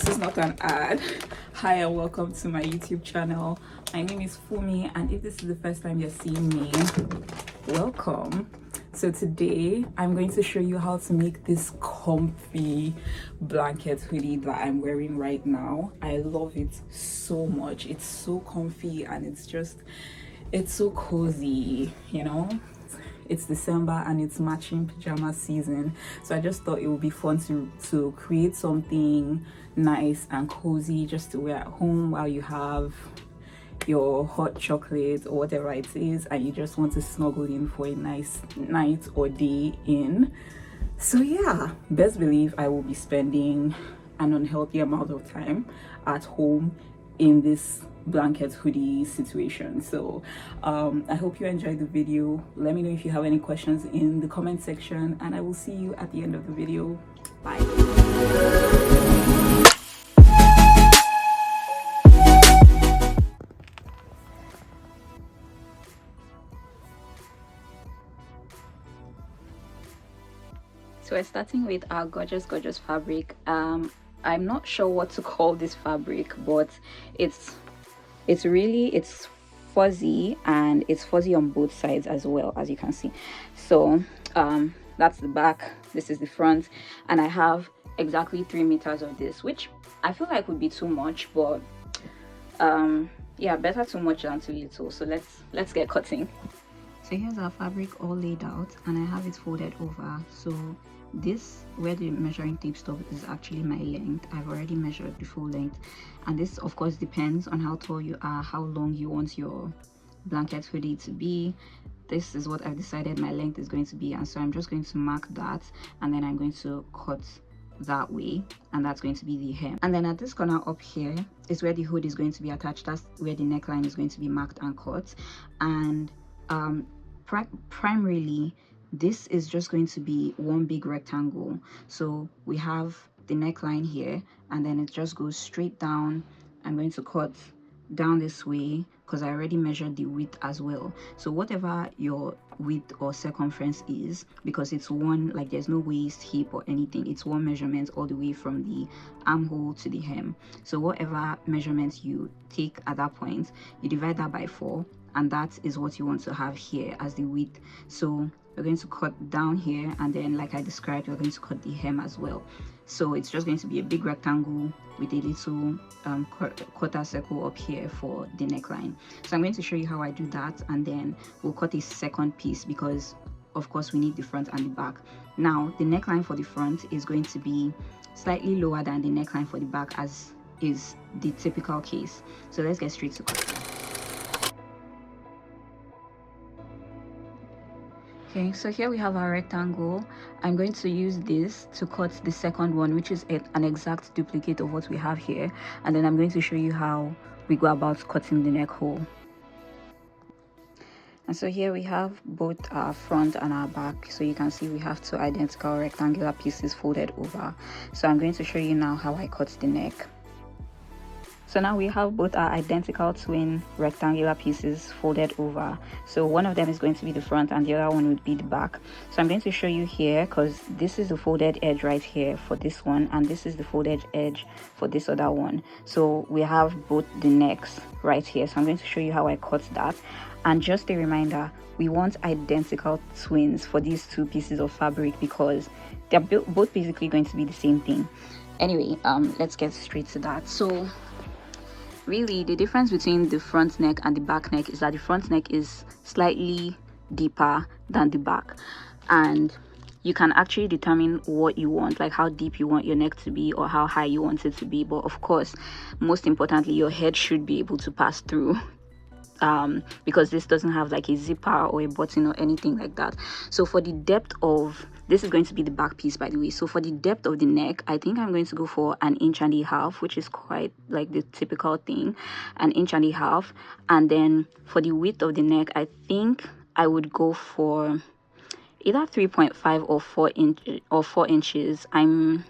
this is not an ad. Hi and welcome to my YouTube channel. My name is Fumi, and if this is the first time you're seeing me, welcome. So today I'm going to show you how to make this comfy blanket hoodie that I'm wearing right now. I love it so much. It's so comfy and it's so cozy, you know. It's December and it's matching pajama season, so I just thought it would be fun to create something nice and cozy just to wear at home while you have your hot chocolate or whatever it is and you just want to snuggle in for a nice night or day in. So yeah, best believe I will be spending an unhealthy amount of time at home in this blanket hoodie situation. So I hope you enjoyed the video. Let me know if you have any questions in the comment section, and I will see you at the end of the video. Bye. So we're starting with our gorgeous fabric. I'm not sure what to call this fabric, but it's fuzzy, and it's fuzzy on both sides as well, as you can see. So that's the back, this is the front, and I have exactly 3 meters of this, which I feel like would be too much, but yeah, better too much than too little. So let's get cutting. So here's our fabric all laid out, and I have it folded over. So this, where the measuring tape stops, is actually my length. I've already measured the full length, and this of course depends on how tall you are, how long you want your blanket hoodie to be. This is what I've decided my length is going to be, and so I'm just going to mark that, and then I'm going to cut that way, and that's going to be the hem. And then at this corner up here is where the hood is going to be attached. That's where the neckline is going to be marked and cut. And primarily this is just going to be one big rectangle. So we have the neckline here, and then it just goes straight down. I'm going to cut down this way because I already measured the width as well. So whatever your width or circumference is, because it's one, like there's no waist, hip or anything, it's one measurement all the way from the armhole to the hem. So whatever measurements you take at that point, you divide that by 4, and that is what you want to have here as the width. So we're going to cut down here, and then like I described, we're going to cut the hem as well. So it's just going to be a big rectangle with a little quarter circle up here for the neckline. So I'm going to show you how I do that, and then we'll cut a second piece because of course we need the front and the back. Now the neckline for the front is going to be slightly lower than the neckline for the back, as is the typical case. So let's get straight to cutting. Okay, so here we have our rectangle. I'm going to use this to cut the second one, which is an exact duplicate of what we have here, and then I'm going to show you how we go about cutting the neck hole. And so here we have both our front and our back. So you can see we have 2 identical rectangular pieces folded over. So I'm going to show you now how I cut the neck. So now we have both our identical twin rectangular pieces folded over. So one of them is going to be the front and the other one would be the back. So I'm going to show you here, because this is the folded edge right here for this one, and this is the folded edge for this other one. So we have both the necks right here. So I'm going to show you how I cut that. And just a reminder, we want identical twins for these 2 pieces of fabric because they're both basically going to be the same thing. Anyway, let's get straight to that. So really, the difference between the front neck and the back neck is that the front neck is slightly deeper than the back, and you can actually determine what you want, like how deep you want your neck to be or how high you want it to be. But of course, most importantly, your head should be able to pass through, because this doesn't have like a zipper or a button or anything like that. So for the depth of this, is going to be the back piece, by the way. So for the depth of the neck, I think I'm going to go for 1.5 inches, which is quite like the typical thing, 1.5 inches. And then for the width of the neck, I think I would go for either 3.5 or 4 inches. I'm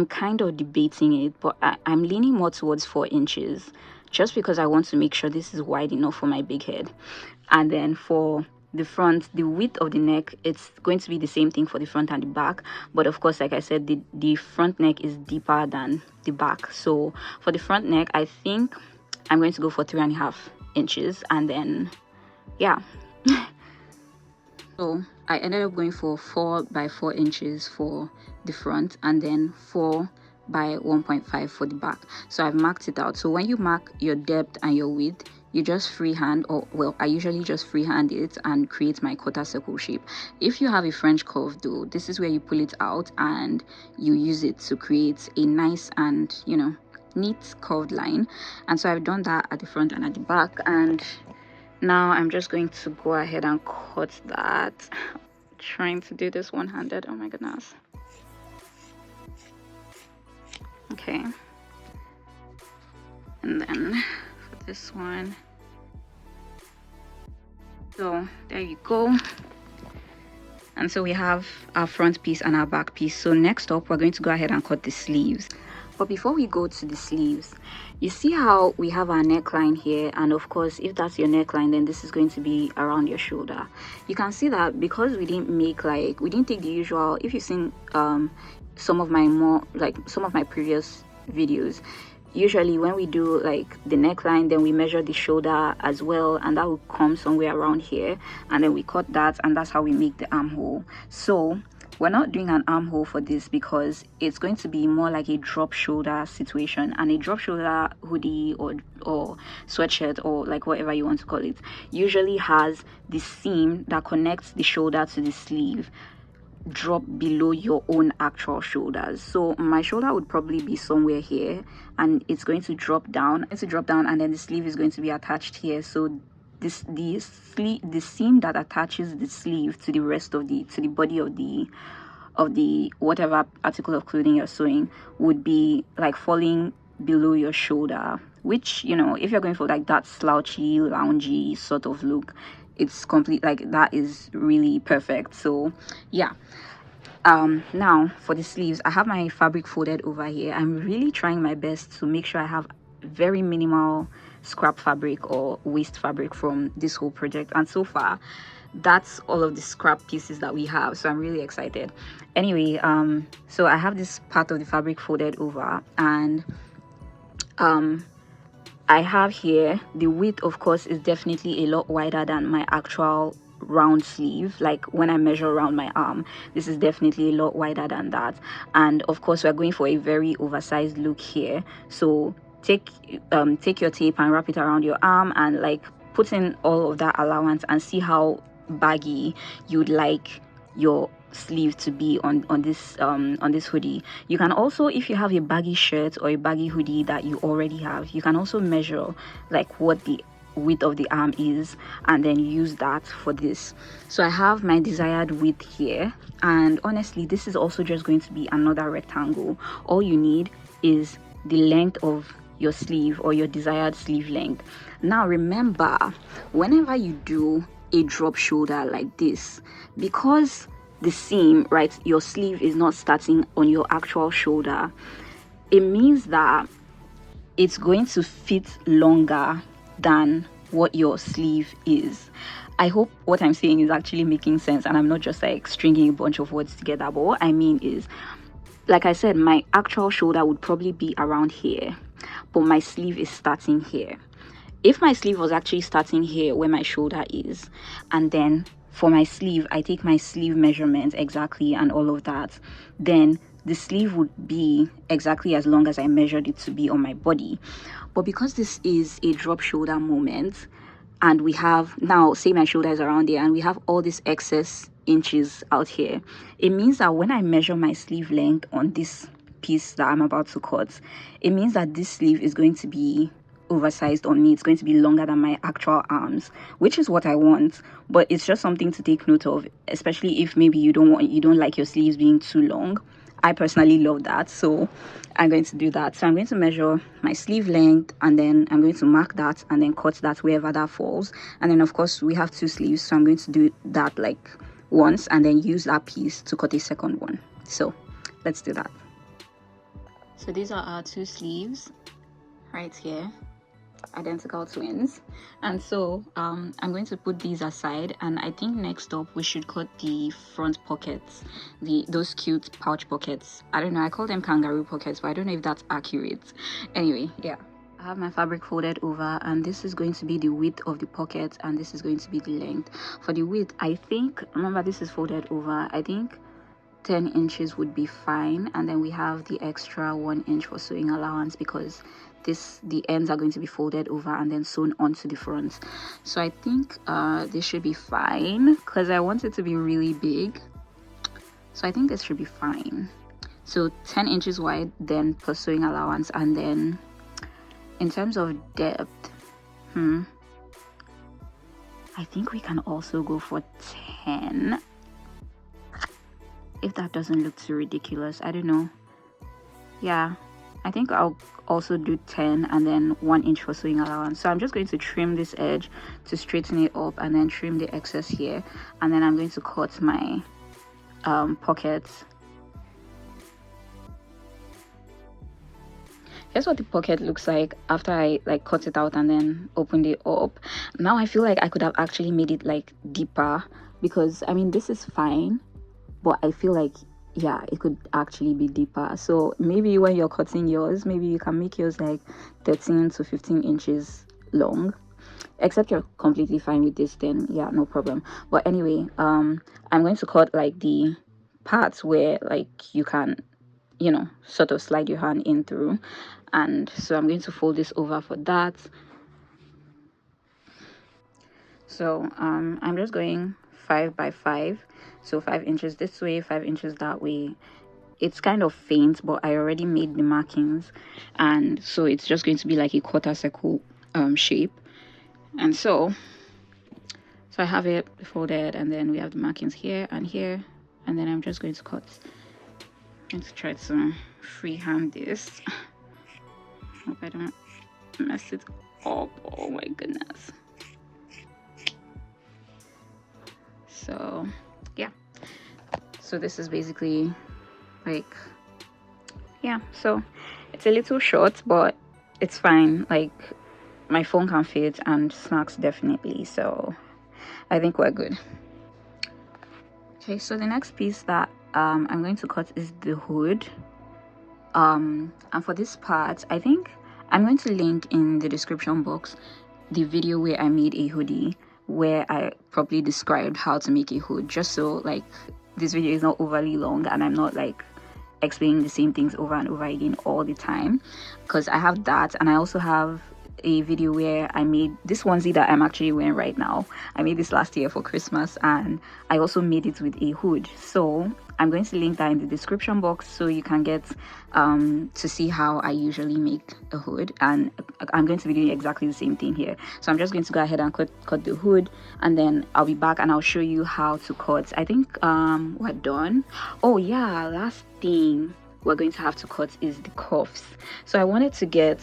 kind of debating it, but I'm leaning more towards 4 inches, just because I want to make sure this is wide enough for my big head. And then for the front, the width of the neck, it's going to be the same thing for the front and the back, but of course, like I said, the front neck is deeper than the back. So for the front neck, I think I'm going to go for 3.5 inches, and then yeah. So I ended up going for 4 by 4 inches for the front, and then 4 by 1.5 for the back. So I've marked it out. So when you mark your depth and your width, you just freehand, or well, I usually just freehand it and create my quarter circle shape. If you have a French curve though, this is where you pull it out and you use it to create a nice and, you know, neat curved line. And so I've done that at the front and at the back, and now I'm just going to go ahead and cut that. Trying to do this one-handed, oh my goodness. Okay, and then for this one, so there you go. And so we have our front piece and our back piece. So next up, we're going to go ahead and cut the sleeves. But before we go to the sleeves, you see how we have our neckline here, and of course, if that's your neckline, then this is going to be around your shoulder. You can see that because we didn't take the usual, if you've seen some of my previous videos, usually when we do like the neckline, then we measure the shoulder as well, and that will come somewhere around here, and then we cut that, and that's how we make the armhole. So we're not doing an armhole for this because it's going to be more like a drop shoulder situation, and a drop shoulder hoodie or sweatshirt, or like whatever you want to call it, usually has the seam that connects the shoulder to the sleeve drop below your own actual shoulders. So my shoulder would probably be somewhere here, and it's going to drop down, and then the sleeve is going to be attached here. So the seam that attaches the sleeve to the rest of the body of the whatever article of clothing you're sewing would be like falling below your shoulder, which, you know, if you're going for like that slouchy, loungy sort of look, it's complete, like that is really perfect. So yeah. Now for the sleeves, I have my fabric folded over here. I'm really trying my best to make sure I have very minimal scrap fabric or waste fabric from this whole project, and so far that's all of the scrap pieces that we have, so I'm really excited. Anyway, so I have this part of the fabric folded over, and I have here the width, of course, is definitely a lot wider than my actual round sleeve. Like when I measure around my arm, this is definitely a lot wider than that, and of course we're going for a very oversized look here. So take your tape and wrap it around your arm, and like put in all of that allowance, and see how baggy you'd like your sleeve to be on this hoodie. You can also, if you have a baggy shirt or a baggy hoodie that you already have, you can also measure like what the width of the arm is, and then use that for this. So I have my desired width here, and honestly this is also just going to be another rectangle. All you need is the length of your sleeve, or your desired sleeve length. Now remember, whenever you do a drop shoulder like this, because the seam, right, your sleeve is not starting on your actual shoulder, it means that it's going to fit longer than what your sleeve is. I hope what I'm saying is actually making sense, and I'm not just like stringing a bunch of words together. But what I mean is, like I said, my actual shoulder would probably be around here, but my sleeve is starting here. If my sleeve was actually starting here where my shoulder is, and then for my sleeve I take my sleeve measurement exactly and all of that, then the sleeve would be exactly as long as I measured it to be on my body. But because this is a drop shoulder moment, and we have now, say my shoulder is around there, and we have all this excess inches out here, it means that when I measure my sleeve length on this piece that I'm about to cut, it means that this sleeve is going to be oversized on me. It's going to be longer than my actual arms, which is what I want, but it's just something to take note of, especially if maybe you don't like your sleeves being too long. I personally love that, so I'm going to do that. So I'm going to measure my sleeve length, and then I'm going to mark that, and then cut that wherever that falls. And then of course we have 2 sleeves, so I'm going to do that like once, and then use that piece to cut a second one. So let's do that. So these are our 2 sleeves right here. identical twins. And so I'm going to put these aside, and I think next up we should cut the front pockets, those cute pouch pockets. I don't know, I call them kangaroo pockets, but I don't know if that's accurate. Anyway, yeah, I have my fabric folded over, and this is going to be the width of the pocket, and this is going to be the length. For the width, I think, remember this is folded over, I think 10 inches would be fine, and then we have the extra 1 inch for sewing allowance because the ends are going to be folded over and then sewn onto the front. So I think this should be fine because I want it to be really big, so I think this should be fine. So 10 inches wide, then plus sewing allowance. And then in terms of depth, I think we can also go for 10 if that doesn't look too ridiculous. I don't know. Yeah, I think I'll also do 10 and then 1 inch for sewing allowance. So I'm just going to trim this edge to straighten it up and then trim the excess here, and then I'm going to cut my pockets. Here's what the pocket looks like after I like cut it out and then opened it up. Now I feel like I could have actually made it like deeper, because I mean this is fine, but I feel like, yeah, it could actually be deeper. So maybe when you're cutting yours, maybe you can make yours like 13 to 15 inches long. Except you're completely fine with this, then yeah, no problem. But anyway, I'm going to cut like the parts where like you can, you know, sort of slide your hand in through. And so I'm going to fold this over for that. So I'm just going 5 by 5, so 5 inches this way, 5 inches that way. It's kind of faint, but I already made the markings, and so it's just going to be like a quarter circle shape. And so I have it folded, and then we have the markings here and here, and then I'm just going to cut. I'm going to try to freehand this. Hope I don't mess it up. Oh my goodness. So yeah, so this is basically like, yeah, so it's a little short, but it's fine. Like my phone can fit and snacks definitely, so I think we're good. Okay, so the next piece that I'm going to cut is the hood. And for this part, I think I'm going to link in the description box the video where I made a hoodie, where I probably described how to make a hood, just so like this video is not overly long and I'm not like explaining the same things over and over again all the time, because I have that. And I also have a video where I made this onesie that I'm actually wearing right now. I made this last year for Christmas, and I also made it with a hood. So I'm going to link that in the description box so you can get to see how I usually make a hood, and I'm going to be doing exactly the same thing here. So I'm just going to go ahead and cut the hood, and then I'll be back and I'll show you how to cut. I think we're done. Oh yeah, last thing we're going to have to cut is the cuffs. So I wanted to get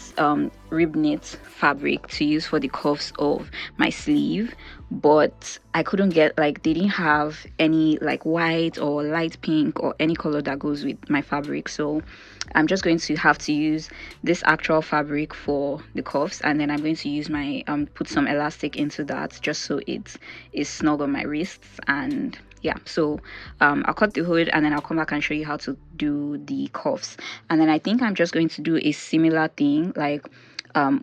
rib knit fabric to use for the cuffs of my sleeve, but I couldn't get, like, they didn't have any like white or light pink or any color that goes with my fabric. So I'm just going to have to use this actual fabric for the cuffs, and then I'm going to use my put some elastic into that just so it is snug on my wrists. And yeah, so I'll cut the hood and then I'll come back and show you how to do the cuffs. And then I think I'm just going to do a similar thing, like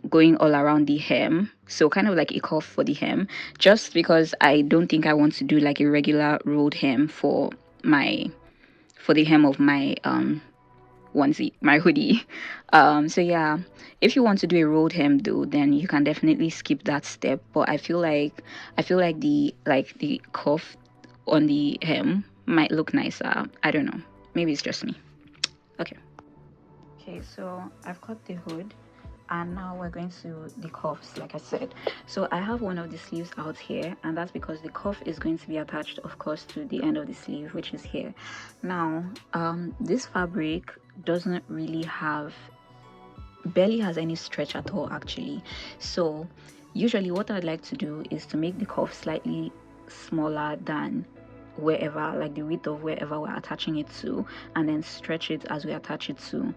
going all around the hem, so kind of like a cuff for the hem, just because I don't think I want to do like a regular rolled hem for the hem of my onesie, my hoodie. So yeah, if you want to do a rolled hem though, then you can definitely skip that step. But I feel like the cuff on the hem might look nicer. I don't know, maybe it's just me. Okay, so I've cut the hood, and now we're going to the cuffs, like I said. So I have one of the sleeves out here, and that's because the cuff is going to be attached, of course, to the end of the sleeve, which is here. Now this fabric doesn't really barely has any stretch at all actually. So usually what I'd like to do is to make the cuff slightly smaller than wherever, like the width of wherever we're attaching it to, and then stretch it as we attach it to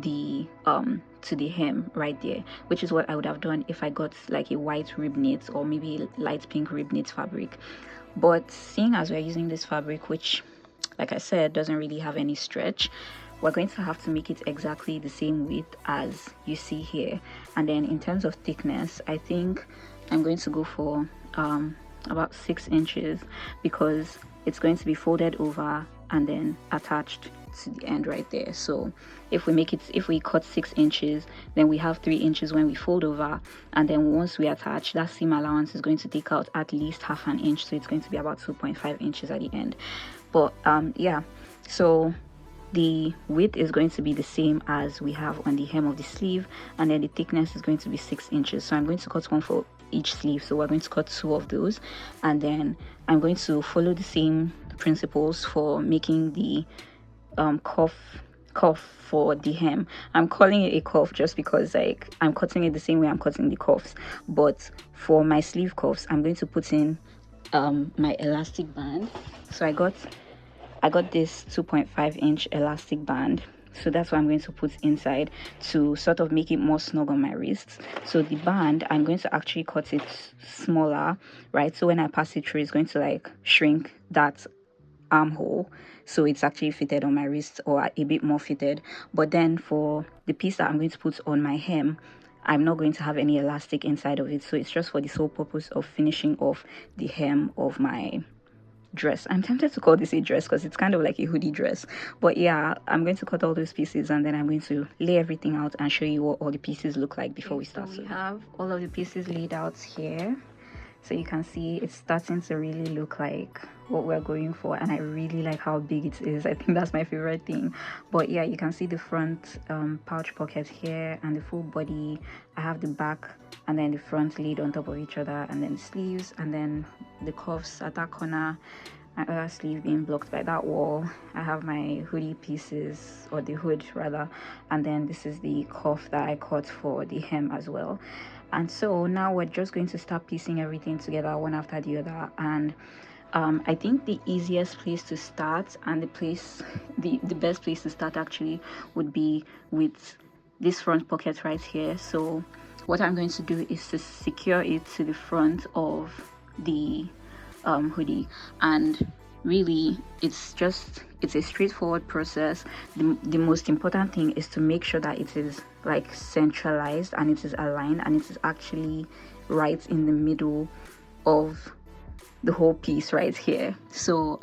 to the hem right there, which is what I would have done if I got like a white rib knit or maybe light pink rib knit fabric. But seeing as we're using this fabric, which like I said doesn't really have any stretch, we're going to have to make it exactly the same width as you see here. And then in terms of thickness, I think I'm going to go for about 6 inches, because it's going to be folded over and then attached to the end right there. So if we cut 6 inches, then we have 3 inches when we fold over, and then once we attach, that seam allowance is going to take out at least half an inch, so it's going to be about 2.5 inches at the end. But yeah, so the width is going to be the same as we have on the hem of the sleeve, and then the thickness is going to be 6 inches. So I'm going to cut one for each sleeve, so we're going to cut 2 of those, and then I'm going to follow the same principles for making the cuff for the hem. I'm calling it a cuff just because like I'm cutting it the same way I'm cutting the cuffs, but for my sleeve cuffs I'm going to put in my elastic band. So I got this 2.5 inch elastic band, so that's what I'm going to put inside to sort of make it more snug on my wrists. So the band, I'm going to actually cut it smaller, right? So when I pass it through, it's going to like shrink that armhole, so it's actually fitted on my wrist, or a bit more fitted. But then for the piece that I'm going to put on my hem, I'm not going to have any elastic inside of it, so it's just for the sole purpose of finishing off the hem of my dress. I'm tempted to call this a dress because it's kind of like a hoodie dress, but yeah, I'm going to cut all those pieces and then I'm going to lay everything out and show you what all the pieces look like before we start. So we have all of the pieces laid out here, so you can see it's starting to really look like what we're going for, and I really like how big it is. I think that's my favorite thing. But yeah, you can see the front pouch pocket here and the full body. I have the back and then the front laid on top of each other, and then sleeves, and then the cuffs at that corner, my other sleeve being blocked by that wall. I have my hoodie pieces, or the hood rather, and then this is the cuff that I cut for the hem as well. And so now we're just going to start piecing everything together one after the other. And I think the easiest place to start, and the best place to start actually, would be with this front pocket right here. So what I'm going to do is to secure it to the front of the hoodie, and really it's a straightforward process. The most important thing is to make sure that it is like centralized and it is aligned and it is actually right in the middle of the whole piece right here. So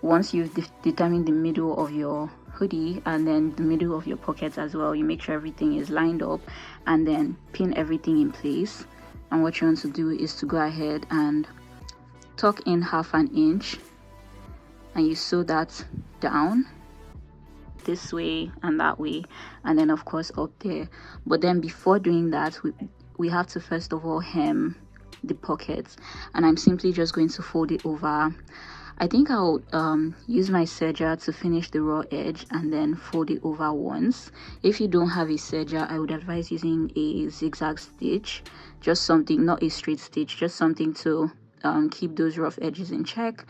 once you've determined the middle of your hoodie and then the middle of your pockets as well, you make sure everything is lined up and then pin everything in place. And what you want to do is to go ahead and tuck in half an inch, and you sew that down this way and that way, and then of course up there. But then before doing that, we have to first of all hem the pockets, and I'm simply just going to fold it over. I think I'll use my serger to finish the raw edge and then fold it over once. If you don't have a serger, I would advise using a zigzag stitch, just something, not a straight stitch, just something to keep those rough edges in check,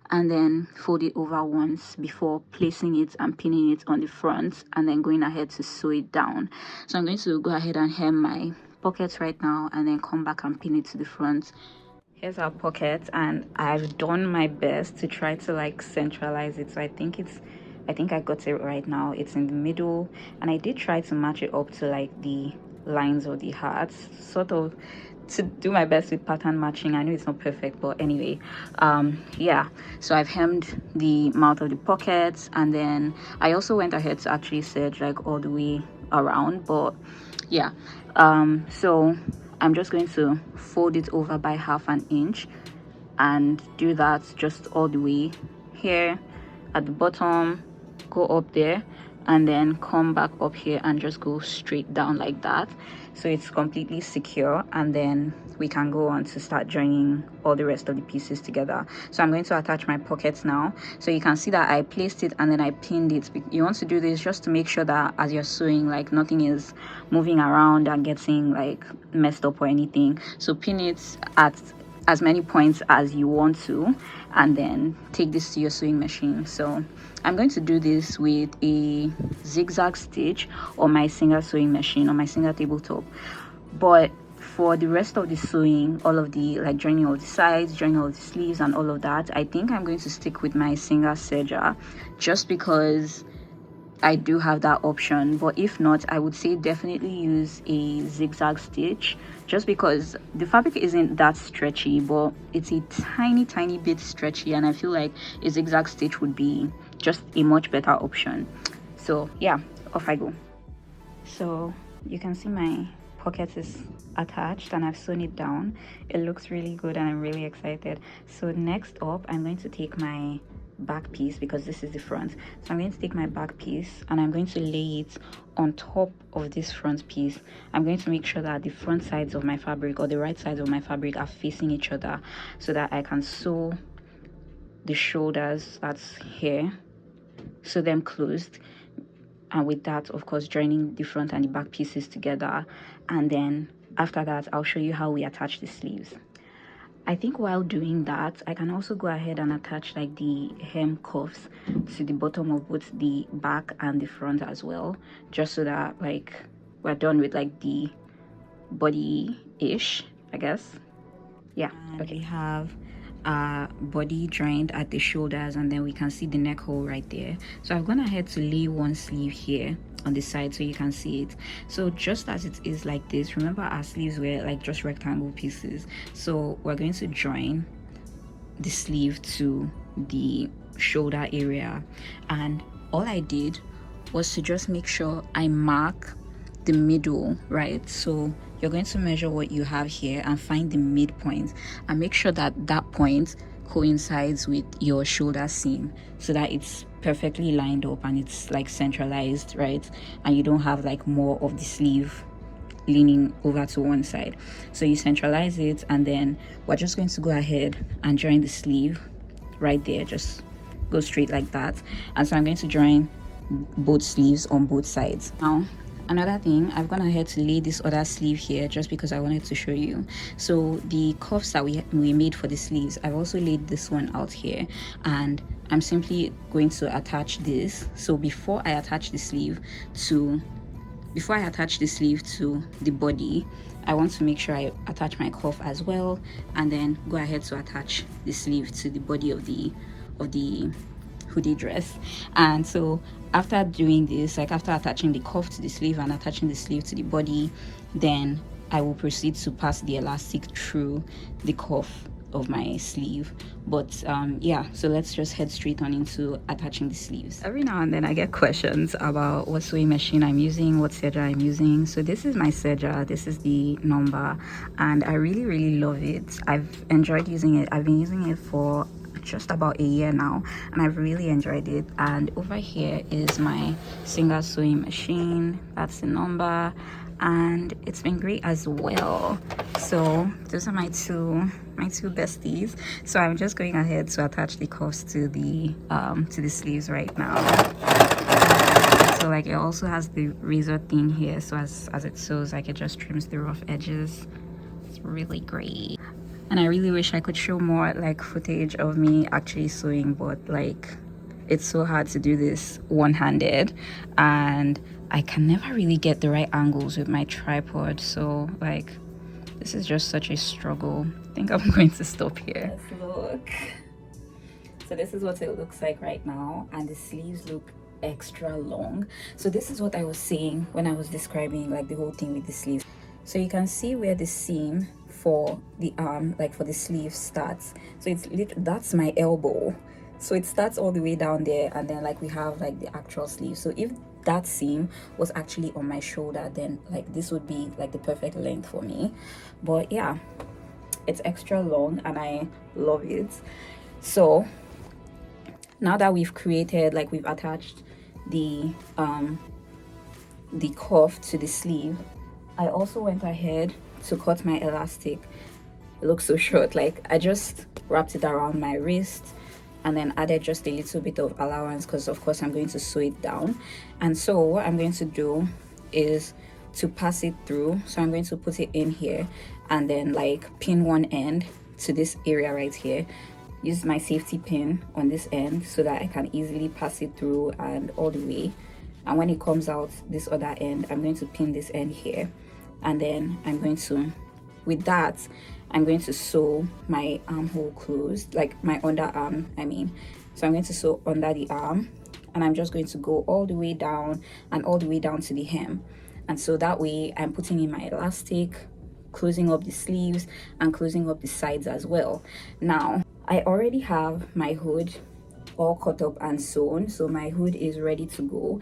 and then fold it over once before placing it and pinning it on the front, and then going ahead to sew it down. So I'm going to go ahead and hem my pockets right now and then come back and pin it to the front. Here's our pocket, and I've done my best to try to like centralize it, so I think I got it right now. It's in the middle, and I did try to match it up to like the lines of the hearts, sort of to do my best with pattern matching. I know it's not perfect, but anyway, yeah, so I've hemmed the mouth of the pockets, and then I also went ahead to actually serge like all the way around. But yeah, so I'm just going to fold it over by half an inch and do that just all the way here at the bottom, go up there, and then come back up here and just go straight down like that, so it's completely secure. And then we can go on to start joining all the rest of the pieces together. So I'm going to attach my pockets now. So you can see that I placed it and then I pinned it. You want to do this just to make sure that as you're sewing, like nothing is moving around and getting like messed up or anything. So pin it at as many points as you want to, and then take this to your sewing machine. So I'm going to do this with a zigzag stitch on my single sewing machine, on my single tabletop. But for the rest of the sewing, all of the like joining of the sides, joining of the sleeves and all of that, I think I'm going to stick with my single serger, just because I do have that option. But if not, I would say definitely use a zigzag stitch, just because the fabric isn't that stretchy, but it's a tiny bit stretchy, and I feel like a zigzag stitch would be just a much better option. So yeah, off I go. So you can see my pocket is attached and I've sewn it down. It looks really good and I'm really excited. So next up, I'm going to take my back piece, because this is the front. So I'm going to take my back piece and I'm going to lay it on top of this front piece. I'm going to make sure that the front sides of my fabric, or the right sides of my fabric, are facing each other, so that I can sew the shoulders, that's here, sew them closed, and with that, of course, joining the front and the back pieces together. And then after that, I'll show you how we attach the sleeves. I think while doing that, I can also go ahead and attach like the hem cuffs to the bottom of both the back and the front as well, just so that like we're done with like the body-ish, I guess. Yeah. Okay. We have body joined at the shoulders, and then we can see the neck hole right there. So I've gone ahead to lay one sleeve here on the side so you can see it. So just as it is like this, remember our sleeves were like just rectangle pieces, so we're going to join the sleeve to the shoulder area. And all I did was to just make sure I mark the middle, right? So you're going to measure what you have here and find the midpoint, and make sure that that point coincides with your shoulder seam, so that it's perfectly lined up and it's like centralized, right? And you don't have like more of the sleeve leaning over to one side. So you centralize it, and then we're just going to go ahead and join the sleeve right there. Just go straight like that. And so I'm going to join both sleeves on both sides. Now another thing, I've gone ahead to lay this other sleeve here just because I wanted to show you. So the cuffs that we made for the sleeves, I've also laid this one out here, and I'm simply going to attach this. So before I attach the sleeve to the body, I want to make sure I attach my cuff as well, and then go ahead to attach the sleeve to the body of the hoodie dress. And so after doing this, like after attaching the cuff to the sleeve and attaching the sleeve to the body, then I will proceed to pass the elastic through the cuff of my sleeve. But yeah, so let's just head straight on into attaching the sleeves. Every now and then I get questions about what sewing machine I'm using, what serger I'm using. So this is my serger, this is the number, and I really love it. I've enjoyed using it. I've been using it for just about a year now, and I've really enjoyed it. And over here is my single sewing machine, that's the number, and it's been great as well. So those are my two besties. So I'm just going ahead to attach the cuffs to the sleeves right now. So like it also has the razor thing here, so as it sews, like it just trims the rough edges. It's really great. And I really wish I could show more like footage of me actually sewing, but like it's so hard to do this one-handed, and I can never really get the right angles with my tripod. So like this is just such a struggle. I think I'm going to stop here. Let's look. So this is what it looks like right now, and the sleeves look extra long. So this is what I was saying when I was describing like the whole thing with the sleeves. So you can see where the seam for the arm, like for the sleeve, starts. So it's that's my elbow, so it starts all the way down there, and then like we have like the actual sleeve. So if that seam was actually on my shoulder, then like this would be like the perfect length for me. But yeah, it's extra long and I love it. So now that we've created, like we've attached the cuff to the sleeve, I also went ahead to cut my elastic. It looks so short, like I just wrapped it around my wrist and then added just a little bit of allowance, because of course I'm going to sew it down. And so what I'm going to do is to pass it through. So I'm going to put it in here and then like pin one end to this area right here, use my safety pin on this end so that I can easily pass it through and all the way. And when it comes out this other end, I'm going to pin this end here, and then I'm going to, with that, I'm going to sew my armhole closed, like my underarm, I mean. So I'm going to sew under the arm, and I'm just going to go all the way down and all the way down to the hem. And so that way I'm putting in my elastic, closing up the sleeves and closing up the sides as well. Now I already have my hood all cut up and sewn, so my hood is ready to go.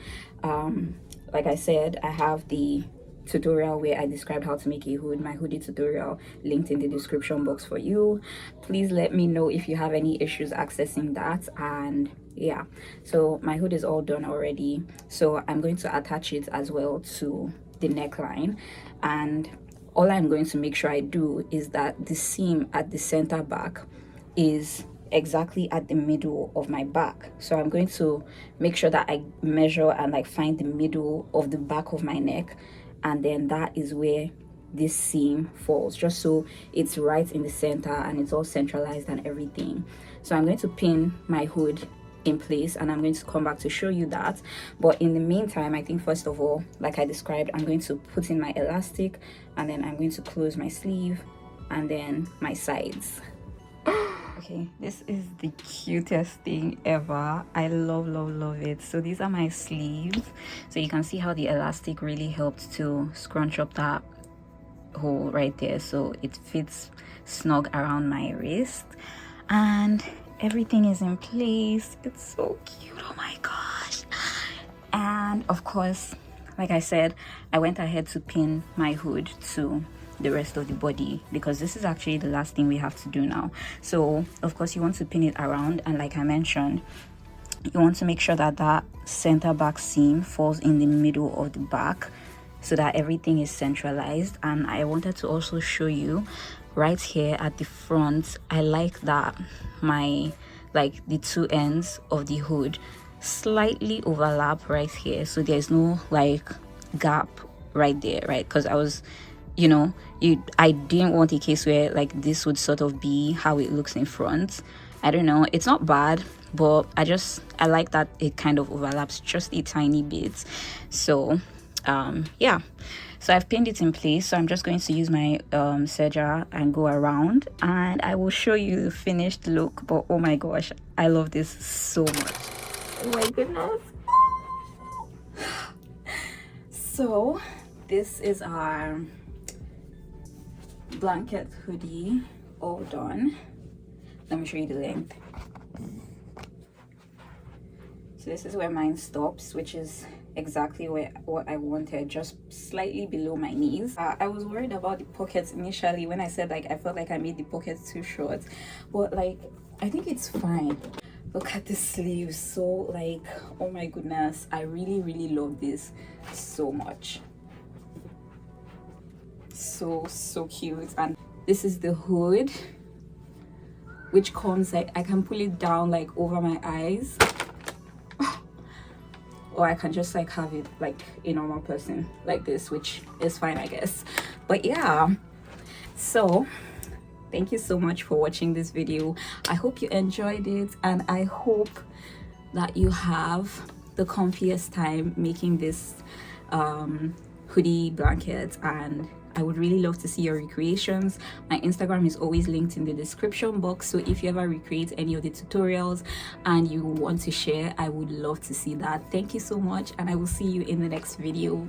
Like I said, I have the tutorial where I described how to make a hood, my hoodie tutorial, linked in the description box for you. Please let me know if you have any issues accessing that. And yeah, so my hood is all done already, so I'm going to attach it as well to the neckline. And all I'm going to make sure I do is that the seam at the center back is exactly at the middle of my back. So I'm going to make sure that I measure and like find the middle of the back of my neck, and then that is where this seam falls, just so it's right in the center and it's all centralized and everything. So I'm going to pin my hood in place, and I'm going to come back to show you that. But in the meantime, I think first of all, like I described, I'm going to put in my elastic, and then I'm going to close my sleeve and then my sides. Okay, this is the cutest thing ever. I love it. So these are my sleeves, so you can see how the elastic really helped to scrunch up that hole right there, so it fits snug around my wrist, and everything is in place. It's so cute, oh my gosh. And of course, like I said, I went ahead to pin my hood to the rest of the body, because this is actually the last thing we have to do now. So of course you want to pin it around, and like I mentioned, you want to make sure that that center back seam falls in the middle of the back so that everything is centralized. And I wanted to also show you right here at the front, I like that my the two ends of the hood slightly overlap right here, so there's no like gap right there, right? Because I was, you know, I didn't want a case where like this would sort of be how it looks in front. I don't know, it's not bad, but I like that it kind of overlaps just a tiny bit. So yeah, so I've pinned it in place, so I'm just going to use my serger and go around, and I will show you the finished look. But oh my gosh, I love this so much, oh my goodness. So this is our blanket hoodie all done. Let me show you the length. So this is where mine stops, which is exactly what I wanted, just slightly below my knees. I was worried about the pockets initially when I said like I felt like I made the pockets too short, but like I think it's fine. Look at the sleeves, so like oh my goodness, I really love this so much. So cute. And this is the hood, which comes like I can pull it down like over my eyes, or I can just like have it like a normal person like this, which is fine I guess. But yeah, so thank you so much for watching this video. I hope you enjoyed it, and I hope that you have the comfiest time making this hoodie blanket, and I would really love to see your recreations. My Instagram is always linked in the description box, so if you ever recreate any of the tutorials and you want to share, I would love to see that. Thank you so much, and I will see you in the next video.